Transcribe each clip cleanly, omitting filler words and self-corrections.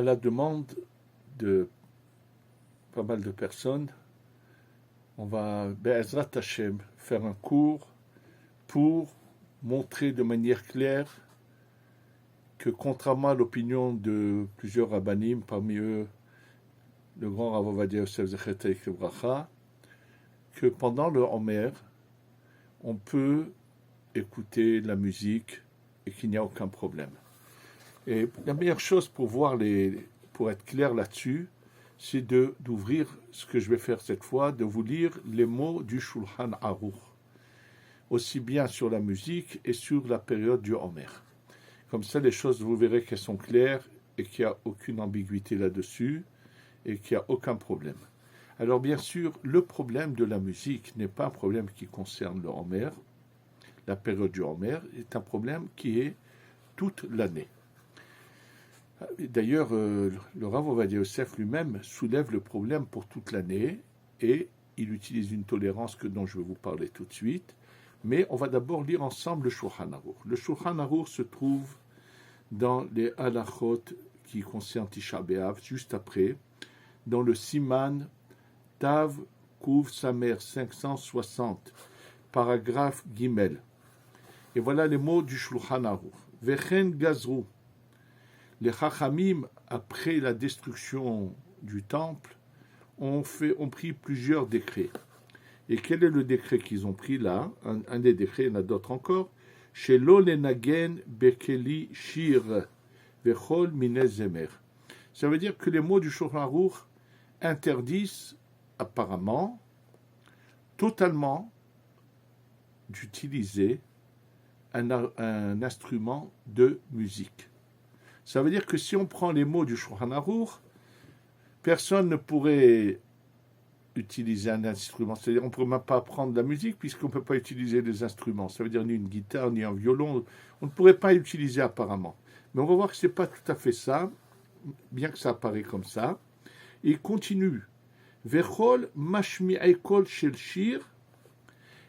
à la demande de pas mal de personnes, on va, Be'ezrat Hashem, faire un cours pour montrer de manière claire que, contrairement à l'opinion de plusieurs rabbanim, parmi eux le grand Rav Ovadia Yosef Zecher Bracha, que pendant le Homer, on peut écouter la musique et qu'il n'y a aucun problème. Et la meilleure chose pour être clair là-dessus, c'est d'ouvrir ce que je vais faire cette fois, de vous lire les mots du Shulchan Aruch, aussi bien sur la musique et sur la période du Homer. Comme ça, les choses, vous verrez qu'elles sont claires et qu'il n'y a aucune ambiguïté là-dessus et qu'il n'y a aucun problème. Alors bien sûr, le problème de la musique n'est pas un problème qui concerne le Homer, la période du Homer, est un problème qui est toute l'année. D'ailleurs, le Rav Ovadia Yosef lui-même soulève le problème pour toute l'année et il utilise une tolérance dont je vais vous parler tout de suite. Mais on va d'abord lire ensemble le Shulchan Aruch. Le Shulchan Aruch se trouve dans les halachot qui concernent Tisha B'Av, juste après, dans le Siman Tav Kuv Samer 560, paragraphe Gimel. Et voilà les mots du Shulchan Aruch. Vechen Gazru. Les Chachamim, après la destruction du temple, ont pris plusieurs décrets. Et quel est le décret qu'ils ont pris là? Un des décrets, il y en a d'autres encore. Shelo lenagen bekeli shir vechol mine zemer. Ça veut dire que les mots du Shulchan Aruch interdisent apparemment totalement d'utiliser un instrument de musique. Ça veut dire que si on prend les mots du Shulchan Aruch, personne ne pourrait utiliser un instrument. C'est-à-dire qu'on ne pourrait même pas prendre de la musique puisqu'on ne peut pas utiliser des instruments. Ça veut dire ni une guitare, ni un violon. On ne pourrait pas l'utiliser apparemment. Mais on va voir que ce n'est pas tout à fait ça, bien que ça apparaît comme ça. Et il continue. Vechol mashmi'aikol shel shir,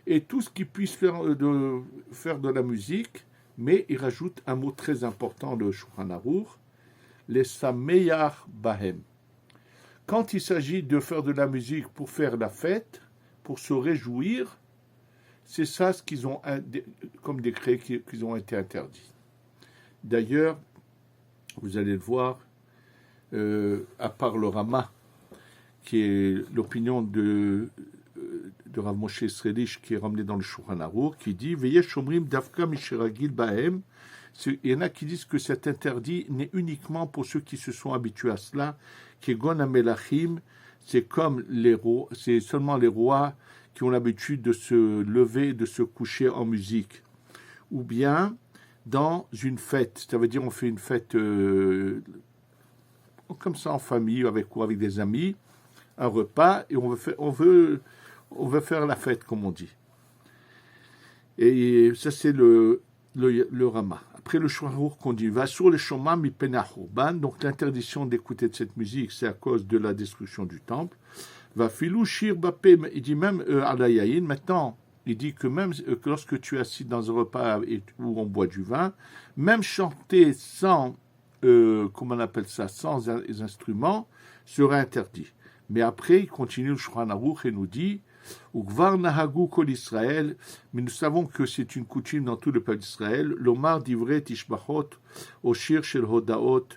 et tout ce qui puisse faire de la musique, mais il rajoute un mot très important, le Shulchan Aruch, les sameyach bahem. Quand il s'agit de faire de la musique pour faire la fête, pour se réjouir, c'est ça ce qu'ils ont comme décret qu'ils ont été interdits. D'ailleurs, vous allez le voir, à part le Rama, qui est l'opinion de Rav Moshe Sredish, qui est ramené dans le Shulchan Aruch, qui dit Veyesh omrim dafka mishiragil bahem. Il y en a qui disent que cet interdit n'est uniquement pour ceux qui se sont habitués à cela, Kegon Amelachim, c'est comme les rois, c'est seulement les rois qui ont l'habitude de se lever, de se coucher en musique, ou bien dans une fête. Ça veut dire on fait une fête comme ça en famille, avec des amis, un repas, et on veut faire la fête, comme on dit. Et ça, c'est le Rama. Après le Shulchan Aruch qu'on dit, va sur les Shoma mipena churban, donc l'interdiction d'écouter de cette musique, c'est à cause de la destruction du temple. Va filou shir bapé, il dit même à la yayin, maintenant, il dit que même que lorsque tu es assis dans un repas où on boit du vin, même chanter sans, comment on appelle ça, sans instruments, sera interdit. Mais après, il continue le Shulchan Aruch et nous dit, Ukvar nahagu kol Israël, mais nous savons que c'est une coutume dans tout le peuple d'Israël. L'omar divret tishbachot, au shir shel hodaot.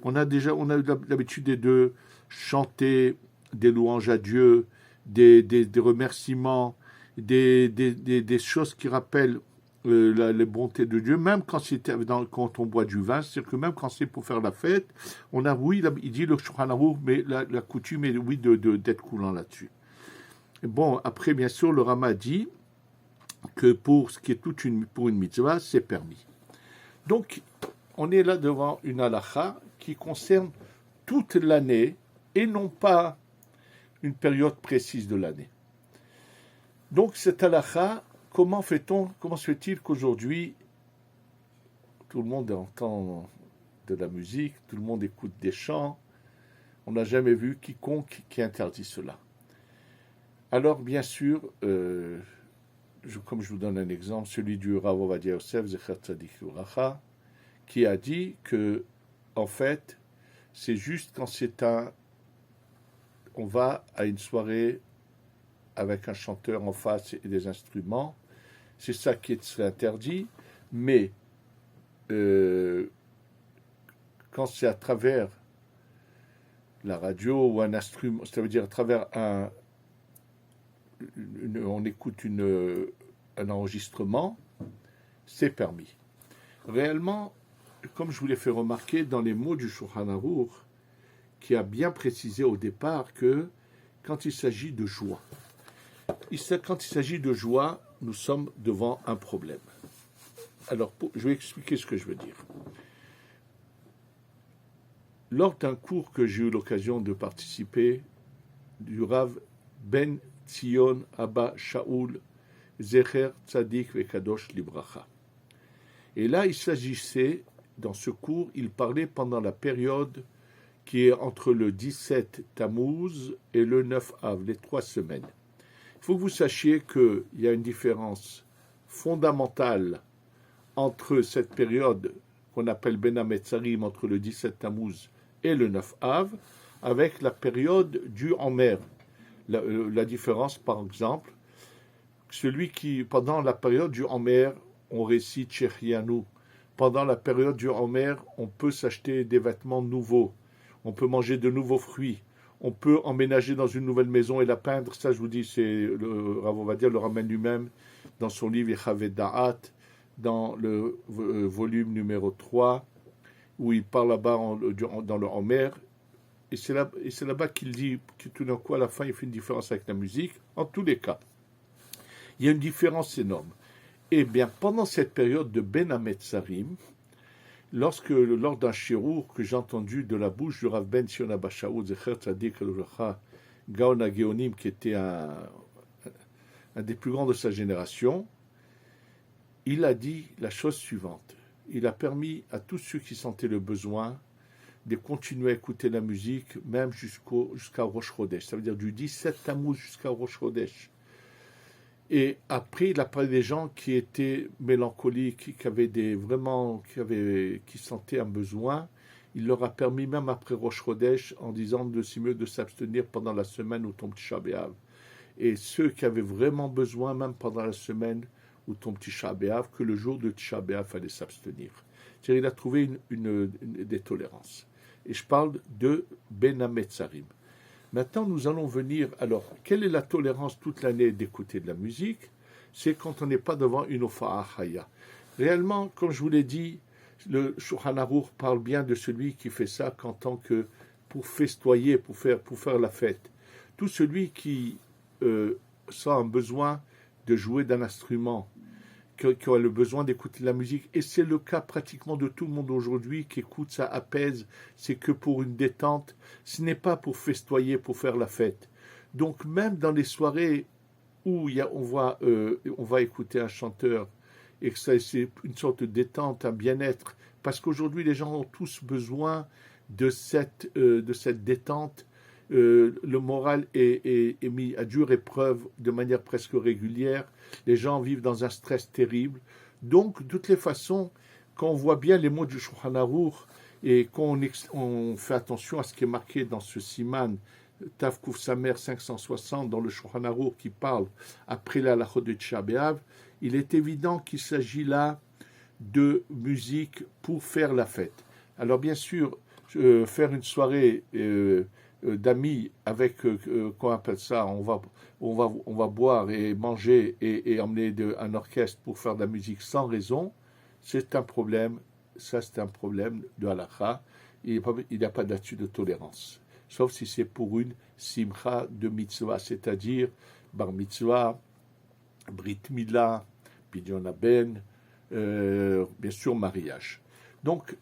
On a eu l'habitude de chanter des louanges à Dieu, des remerciements, des choses qui rappellent les bontés de Dieu, même quand on boit du vin, c'est-à-dire que même quand c'est pour faire la fête, il dit le Shulchan Aruch, mais la coutume est oui d'être coulant là-dessus. Bon, après, bien sûr, le Rama dit que pour ce qui est pour une mitzvah, c'est permis. Donc, on est là devant une halacha qui concerne toute l'année et non pas une période précise de l'année. Donc, cette halacha, comment se fait-il qu'aujourd'hui, tout le monde entend de la musique, tout le monde écoute des chants, on n'a jamais vu quiconque qui interdit cela. Alors, bien sûr, comme je vous donne un exemple, celui du Rav Ovadia Yosef, Zecher Tzadik Livracha, qui a dit que, en fait, c'est juste quand on va à une soirée avec un chanteur en face et des instruments, c'est ça qui serait interdit, mais quand c'est à travers la radio ou un instrument, ça veut dire à travers on écoute un enregistrement, c'est permis. Réellement, comme je vous l'ai fait remarquer dans les mots du Shulchan Aruch, qui a bien précisé au départ que quand il s'agit de joie, nous sommes devant un problème. Alors, je vais expliquer ce que je veux dire. Lors d'un cours que j'ai eu l'occasion de participer, du Rav Ben Tzion Abba Shaul Zecher Tzadik Vekadosh Libracha. Et là, il s'agissait, dans ce cours, il parlait pendant la période qui est entre le 17 Tammuz et le 9 Av, les 3 semaines. Il faut que vous sachiez qu'il y a une différence fondamentale entre cette période qu'on appelle Ben HaMetzarim, entre le 17 Tammuz et le 9 Av, avec la période du Homer. La différence, par exemple, celui qui, pendant la période du Homer, on récite Shechianu. Pendant la période du Homer, on peut s'acheter des vêtements nouveaux, on peut manger de nouveaux fruits, on peut emménager dans une nouvelle maison et la peindre. Ça, je vous dis, c'est Rav Ovadia le ramène lui-même dans son livre Yechavet Da'at, dans le volume numéro 3, où il parle là-bas dans le Homer. Et c'est là-bas qu'il dit que tout d'un coup, à la fin, il fait une différence avec la musique. En tous les cas, il y a une différence énorme. Eh bien, pendant cette période de Ben HaMetzarim, lors d'un shirour que j'ai entendu de la bouche du Rav Ben Tzion Abba Shaul Zecher Tzadik Livracha Gaon HaGeonim, qui était un des plus grands de sa génération, il a dit la chose suivante. Il a permis à tous ceux qui sentaient le besoin de continuer à écouter la musique, même jusqu'à Rosh Chodesh. Ça veut dire du 17 Tammuz jusqu'à Rosh Chodesh. Et après, il a parlé des gens qui étaient mélancoliques, qui sentaient un besoin. Il leur a permis, même après Rosh Chodesh, en disant de c'est mieux de s'abstenir pendant la semaine où tombe Tisha B'Av. Et ceux qui avaient vraiment besoin, même pendant la semaine où tombe Tisha B'Av, que le jour de Tisha B'Av, fallait s'abstenir. C'est-à-dire, il a trouvé des tolérances. Et je parle de Ben HaMetzarim. Maintenant, nous allons venir. Alors, quelle est la tolérance toute l'année d'écouter de la musique? C'est quand on n'est pas devant une Ofa'a Chaya. Réellement, comme je vous l'ai dit, le Shulchan Aruch parle bien de celui qui fait ça qu'en tant que pour festoyer, pour faire la fête. Tout celui qui sent un besoin de jouer d'un instrument, qui a le besoin d'écouter de la musique, et c'est le cas pratiquement de tout le monde aujourd'hui, qui écoute, ça apaise, c'est que pour une détente, ce n'est pas pour festoyer, pour faire la fête. Donc même dans les soirées où on va écouter un chanteur, et que c'est une sorte de détente, un bien-être, parce qu'aujourd'hui les gens ont tous besoin de cette détente. Le moral est mis à dure épreuve de manière presque régulière. Les gens vivent dans un stress terrible. Donc, de toutes les façons, quand on voit bien les mots du Shulchan Aruch et qu'on fait attention à ce qui est marqué dans ce siman, Tav Kuf Samer 560, dans le Shulchan Aruch qui parle après la halachot de Tisha B'Av, il est évident qu'il s'agit là de musique pour faire la fête. Alors, bien sûr, faire une soirée d'amis avec, qu'on appelle ça, on va boire et manger et emmener un orchestre pour faire de la musique sans raison, c'est un problème. Ça, c'est un problème de halakha. Il n'y a pas là-dessus de tolérance. Sauf si c'est pour une simcha de mitzvah, c'est-à-dire bar mitzvah, brit milah, pidyon haben, bien sûr mariage. Donc,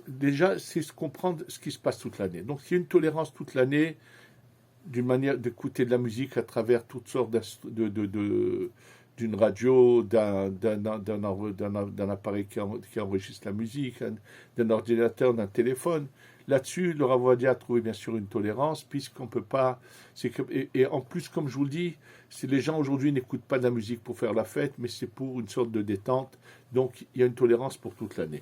déjà, c'est comprendre ce qui se passe toute l'année. Donc, il y a une tolérance toute l'année d'une manière d'écouter de la musique à travers toutes sortes d'une radio, d'un appareil qui enregistre la musique, d'un ordinateur, d'un téléphone. Là-dessus, le Rav Ovadia a trouvé bien sûr une tolérance, puisqu'on ne peut pas... Et en plus, comme je vous le dis, les gens aujourd'hui n'écoutent pas de la musique pour faire la fête, mais c'est pour une sorte de détente. Donc, il y a une tolérance pour toute l'année.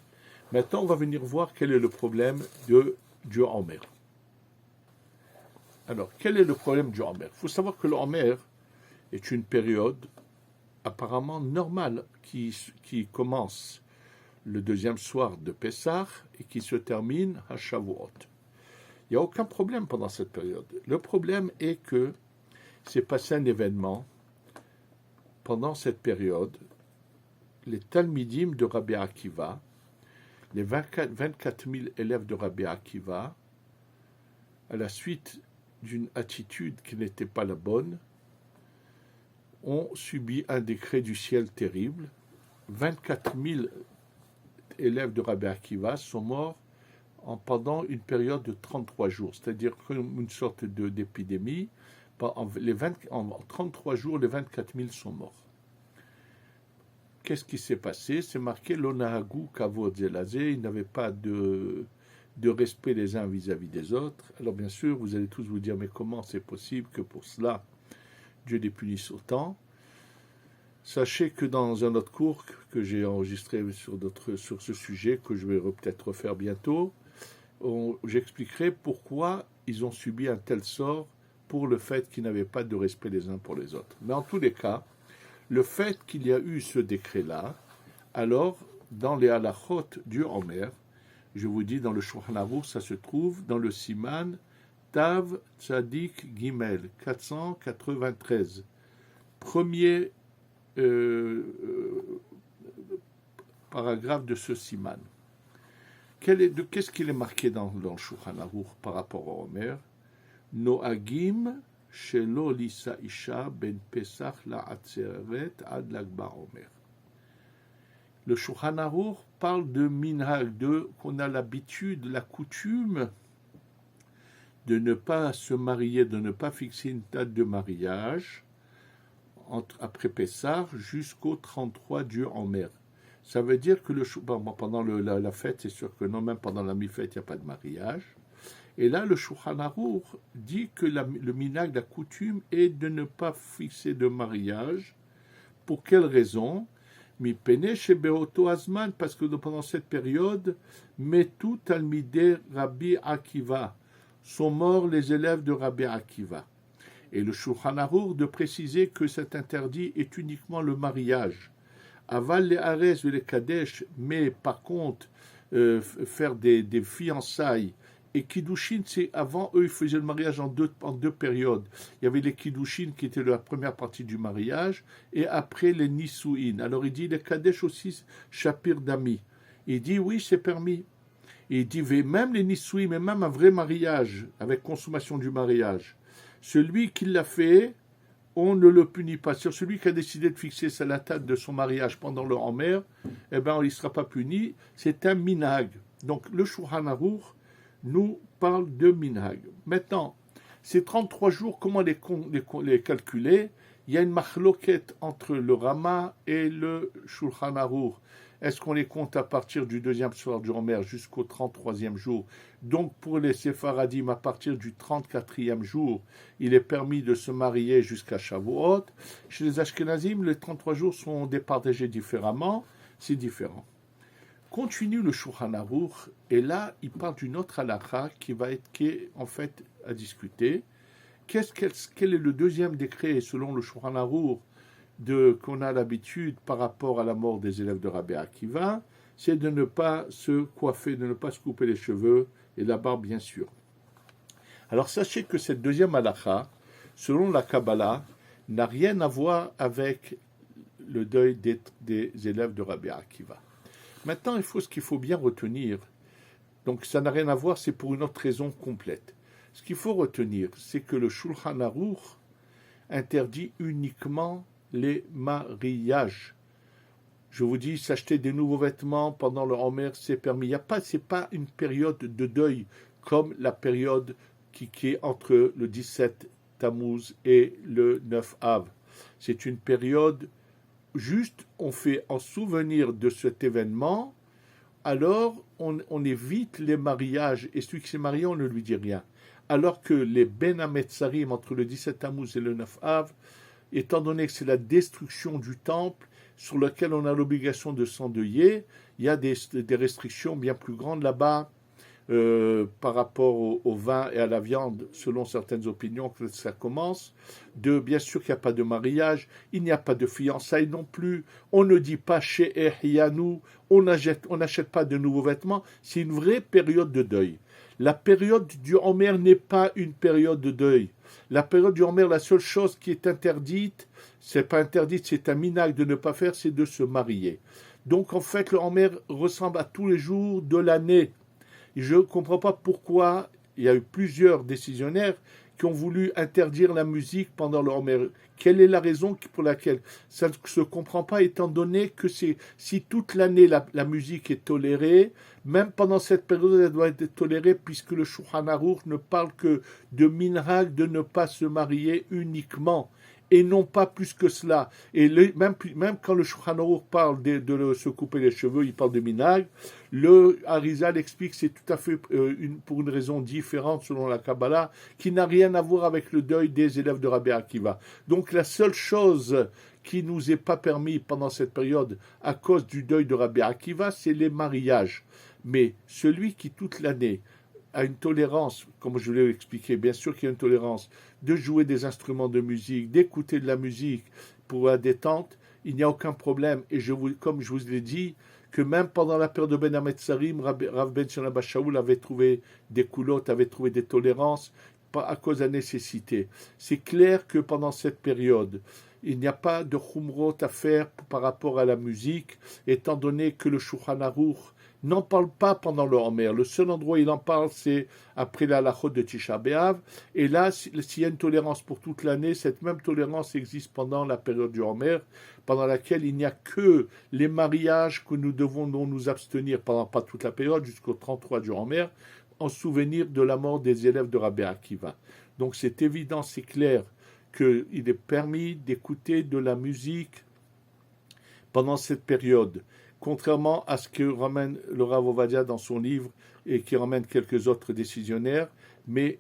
Maintenant, on va venir voir quel est le problème de du Homer. Alors, quel est le problème du Homer? Il faut savoir que le Homer est une période apparemment normale qui commence le deuxième soir de Pessah et qui se termine à Shavuot. Il n'y a aucun problème pendant cette période. Le problème est que s'est passé un événement pendant cette période. Les Talmidim de Rabbi Akiva, les 24 000 élèves de Rabbi Akiva, à la suite d'une attitude qui n'était pas la bonne, ont subi un décret du ciel terrible. 24 000 élèves de Rabbi Akiva sont morts pendant une période de 33 jours, c'est-à-dire comme une sorte d'épidémie. En 33 jours, les 24 000 sont morts. Qu'est-ce qui s'est passé? C'est marqué l'onahagu kavod zelazé, ils n'avaient pas de respect les uns vis-à-vis des autres. Alors bien sûr, vous allez tous vous dire, mais comment c'est possible que pour cela, Dieu les punisse autant? Sachez que dans un autre cours que j'ai enregistré sur ce sujet, que je vais peut-être refaire bientôt, j'expliquerai pourquoi ils ont subi un tel sort pour le fait qu'ils n'avaient pas de respect les uns pour les autres. Mais en tous les cas, le fait qu'il y a eu ce décret-là, alors, dans les halachot du Homer, je vous dis, dans le Shulchan Aruch, ça se trouve dans le Siman Tav Tzadik Gimel, 493, premier paragraphe de ce Siman. Qu'est-ce qu'il est marqué dans le Shulchan Aruch par rapport au Homer? Noagim shelo lisa isha ben Pesach la'atzeret ad Lag BaOmer. Le Shulchan Aruch parle de minhag, qu'on a l'habitude, la coutume de ne pas se marier, de ne pas fixer une date de mariage après Pessah jusqu'au 33 du Homer. Ça veut dire que pendant la fête, c'est sûr que non, même pendant la mi-fête, il n'y a pas de mariage. Et là, le Shulchan Aruch dit que le minhag, la coutume, est de ne pas fixer de mariage. Pour quelle raison? Parce que pendant cette période, Metu Talmidei Rabbi Akiva, sont morts les élèves de Rabbi Akiva. Et le Shulchan Aruch de préciser que cet interdit est uniquement le mariage. Aval les Ares et les Kadesh, mais par contre, faire des fiançailles. Et Kiddushin, c'est avant, eux, ils faisaient le mariage en deux périodes. Il y avait les Kiddushin qui étaient la première partie du mariage, et après les Nisuin. Alors il dit, les Kadesh aussi, Shapir Dami. Il dit, oui, c'est permis. Et il dit, même les Nisuin, mais même un vrai mariage, avec consommation du mariage, celui qui l'a fait, on ne le punit pas. Sur celui qui a décidé de fixer la date de son mariage pendant le Homer, eh ben, il ne sera pas puni. C'est un minhag. Donc, le Shulchan Aruch nous parle de minhag. Maintenant, ces 33 jours, comment les calculer? Il y a une machloket entre le Rama et le Shulchan Aruch. Est-ce qu'on les compte à partir du deuxième soir du Homer jusqu'au 33e jour? Donc pour les Séfaradim, à partir du 34e jour, il est permis de se marier jusqu'à Shavuot. Chez les Ashkenazim, les 33 jours sont départagés différemment. C'est différent. Continue le Shulchan Aruch, et là, il parle d'une autre halakha qui est en fait à discuter. Quel est le deuxième décret, selon le Shulchan Aruch, qu'on a l'habitude par rapport à la mort des élèves de Rabbi Akiva? C'est de ne pas se coiffer, de ne pas se couper les cheveux et la barbe, bien sûr. Alors, sachez que cette deuxième halakha, selon la Kabbalah, n'a rien à voir avec le deuil des élèves de Rabbi Akiva. Maintenant, ce qu'il faut bien retenir, donc ça n'a rien à voir, c'est pour une autre raison complète. Ce qu'il faut retenir, c'est que le Shulchan Aruch interdit uniquement les mariages. Je vous dis, s'acheter des nouveaux vêtements pendant le Homer, c'est permis. C'est pas une période de deuil comme la période qui est entre le 17 Tammuz et le 9 Av. C'est une période juste, on fait en souvenir de cet événement, alors on évite les mariages, et celui qui s'est marié, on ne lui dit rien. Alors que les Ben Hametzarim, entre le 17 Tammuz et le 9 Av, étant donné que c'est la destruction du temple, sur lequel on a l'obligation de s'endeuiller, il y a des restrictions bien plus grandes là-bas. par rapport au vin et à la viande, selon certaines opinions, que ça commence. Bien sûr qu'il n'y a pas de mariage, il n'y a pas de fiançailles non plus, on ne dit pas chez Ehianou, on n'achète pas de nouveaux vêtements, c'est une vraie période de deuil. La période du Homer n'est pas une période de deuil. La période du Homer, la seule chose qui est interdite, c'est pas interdite, c'est un minag de ne pas faire, c'est de se marier. Donc en fait, le Homer ressemble à tous les jours de l'année. Je ne comprends pas pourquoi il y a eu plusieurs décisionnaires qui ont voulu interdire la musique pendant le Homer. Quelle est la raison pour laquelle ça ne se comprend pas, étant donné que si toute l'année la musique est tolérée, même pendant cette période, elle doit être tolérée, puisque le Shulchan Aruch ne parle que de minhag, de ne pas se marier uniquement, et non pas plus que cela. Et même quand le Shulchan Aruch parle de se couper les cheveux, il parle de minhag. Le Arizal explique que c'est tout à fait pour une raison différente selon la Kabbalah, qui n'a rien à voir avec le deuil des élèves de Rabbi Akiva. Donc la seule chose qui nous est pas permis pendant cette période à cause du deuil de Rabbi Akiva, c'est les mariages. Mais celui qui toute l'année a une tolérance, comme je l'ai expliqué, bien sûr qu'il y a une tolérance, de jouer des instruments de musique, d'écouter de la musique pour la détente, il n'y a aucun problème. Et comme je vous l'ai dit, que même pendant la période de Ben Hametzarim, Rav Ben Shana Bar Shaul avait trouvé des coulottes, avait trouvé des tolérances à cause de la nécessité. C'est clair que pendant cette période, il n'y a pas de chumrot à faire par rapport à la musique, étant donné que le Shulchan Aruch n'en parle pas pendant le Homer. Le seul endroit où il en parle, c'est après la halachot de Tisha B'Av. Et là, s'il y a une tolérance pour toute l'année, cette même tolérance existe pendant la période du Homer, pendant laquelle il n'y a que les mariages que nous devons nous abstenir pendant pas toute la période, jusqu'au 33 du Homer, en souvenir de la mort des élèves de Rabbi Akiva. Donc c'est évident, c'est clair, qu'il est permis d'écouter de la musique pendant cette période, contrairement à ce que ramène le Rav Ovadia dans son livre et qui ramène quelques autres décisionnaires. Mais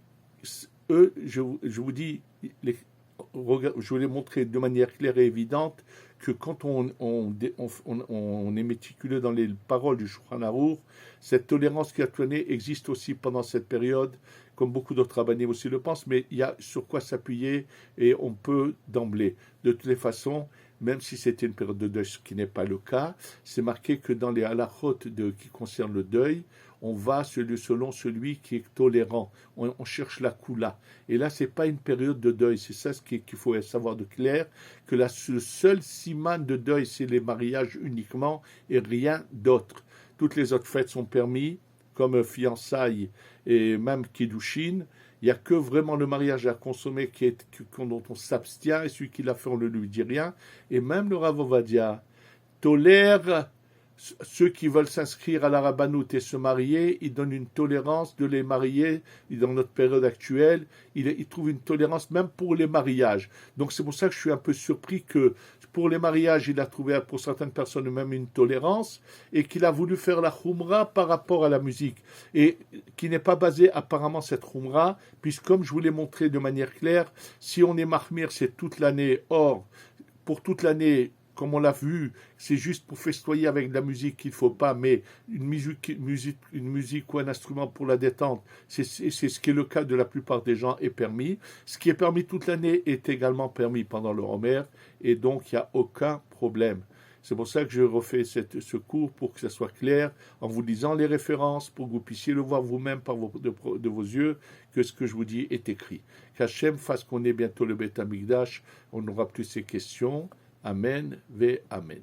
eux, je vous dis, je voulais montrer de manière claire et évidente que quand on est méticuleux dans les paroles du Shulchan Aruch, cette tolérance qui a tourné existe aussi pendant cette période, comme beaucoup d'autres rabbanim aussi le pensent, mais il y a sur quoi s'appuyer et on peut d'emblée. De toutes les façons, même si c'était une période de deuil, ce qui n'est pas le cas, c'est marqué que dans les halachot qui concernent le deuil, on va selon celui qui est tolérant. On cherche la koula. Et là, ce n'est pas une période de deuil. C'est ça qu'il faut savoir de clair, que le seul siman de deuil, c'est les mariages uniquement et rien d'autre. Toutes les autres fêtes sont permises, comme fiançailles et même kiddushin. Il n'y a que vraiment le mariage à consommer dont on s'abstient, et celui qui l'a fait, on ne lui dit rien. Et même le Rav Ovadia tolère ceux qui veulent s'inscrire à la rabbanout et se marier, il donne une tolérance de les marier. Dans notre période actuelle, il trouve une tolérance même pour les mariages. Donc c'est pour ça que je suis un peu surpris que pour les mariages, il a trouvé pour certaines personnes même une tolérance et qu'il a voulu faire la khumra par rapport à la musique et qui n'est pas basée apparemment cette khumra, puisque comme je vous l'ai montré de manière claire, si on est mahmir, c'est toute l'année. Or, pour toute l'année, comme on l'a vu, c'est juste pour festoyer avec de la musique qu'il ne faut pas, mais une musique ou un instrument pour la détente, c'est ce qui est le cas de la plupart des gens, est permis. Ce qui est permis toute l'année est également permis pendant le Homer, et donc il n'y a aucun problème. C'est pour ça que je refais ce cours, pour que ça soit clair, en vous lisant les références, pour que vous puissiez le voir vous-même de vos yeux, que ce que je vous dis est écrit. Qu'Hachem fasse qu'on ait bientôt le Beth Amikdash, on n'aura plus ces questions. Amen ve Amen.